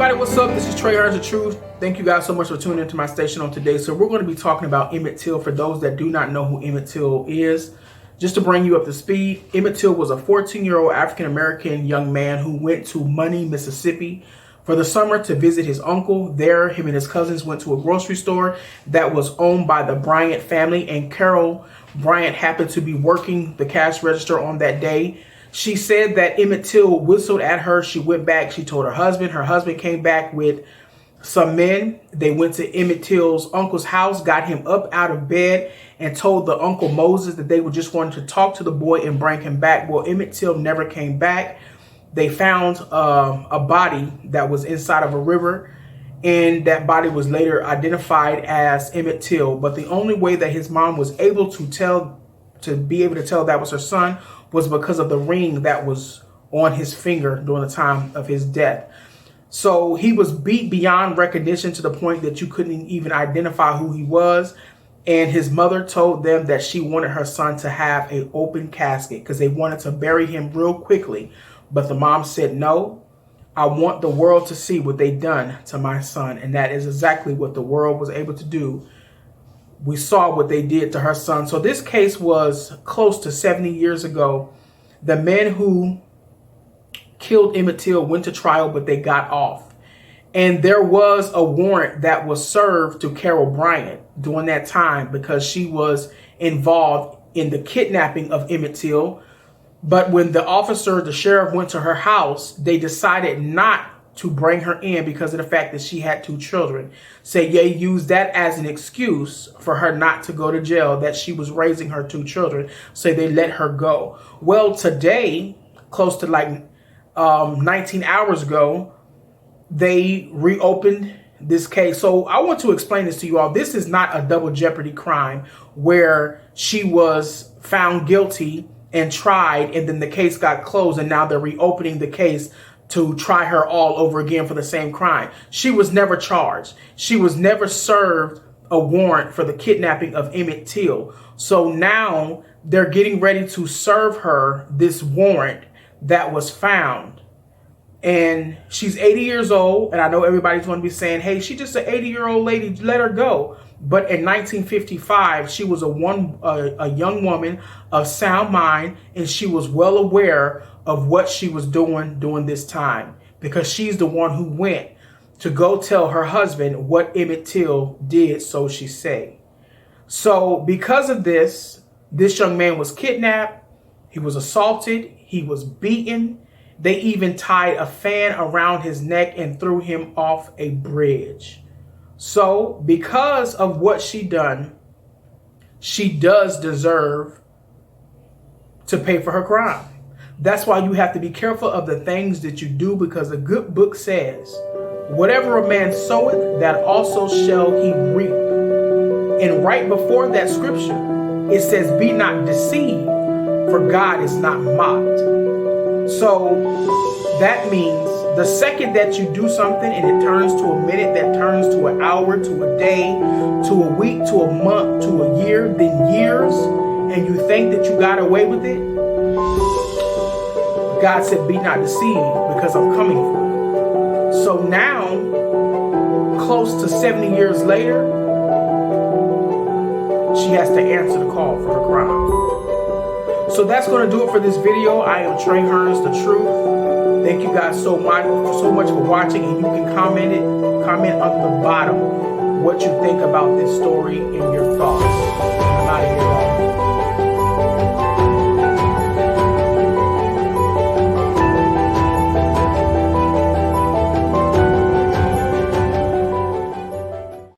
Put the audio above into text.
everybody, what's up? This is Trey Hearns the Truth. Thank you guys so much for tuning into my station on today. So we're going to be talking about Emmett Till. For those that do not know who Emmett Till is, just to bring you up to speed, Emmett Till was a 14-year-old African-American young man who went to Money, Mississippi for the summer to visit his uncle. There, him and his cousins went to a grocery store that was owned by the Bryant family, and Carol Bryant happened to be working the cash register on that day. She said that Emmett Till whistled at her. She went back. She told her husband. Her husband came back with some men. They went to Emmett Till's uncle's house, got him up out of bed, and told the Uncle Moses that they were just wanting to talk to the boy and bring him back. Well, Emmett Till never came back. They found a body that was inside of a river, and that body was later identified as Emmett Till. But the only way that his mom was able to tell that was her son was because of the ring that was on his finger during the time of his death. So he was beat beyond recognition to the point that you couldn't even identify who he was. And his mother told them that she wanted her son to have an open casket because they wanted to bury him real quickly. But the mom said, no, I want the world to see what they done to my son. And that is exactly what the world was able to do. We saw what they did to her son. So this case was close to 70 years ago. The men who killed Emmett Till went to trial, but they got off. And there was a warrant that was served to Carol Bryant during that time because she was involved in the kidnapping of Emmett Till. But when the sheriff went to her house, they decided not to bring her in because of the fact that she had 2 children. Say they used that as an excuse for her not to go to jail, that she was raising her 2 children. So they let her go. Well, today, close to like 19 hours ago, they reopened this case. So I want to explain this to you all. This is not a double jeopardy crime where she was found guilty and tried, and then the case got closed, and now they're reopening the case to try her all over again for the same crime. She was never charged. She was never served a warrant for the kidnapping of Emmett Till. So now they're getting ready to serve her this warrant that was found. And she's 80 years old, and I know everybody's going to be saying, hey, she's just an 80-year-old lady, let her go. But in 1955, she was a young woman of sound mind, and she was well aware of what she was doing during this time because she's the one who went to go tell her husband what Emmett Till did, so she say. So because of this young man was kidnapped, he was assaulted, he was beaten. They even tied a fan around his neck and threw him off a bridge. So because of what she done, she does deserve to pay for her crime. That's why you have to be careful of the things that you do, because the good book says, whatever a man soweth, that also shall he reap. And right before that scripture, it says, be not deceived, for God is not mocked. So that means the second that you do something and it turns to a minute, that turns to an hour, to a day, to a week, to a month, to a year, then years, and you think that you got away with it, God said, be not deceived, because I'm coming for you. So now, close to 70 years later, she has to answer the call for her crime. So that's going to do it for this video. I am Trey Hearns, the Truth. Thank you guys so much for watching, and you can comment on the bottom what you think about this story and your thoughts. I'm out of here.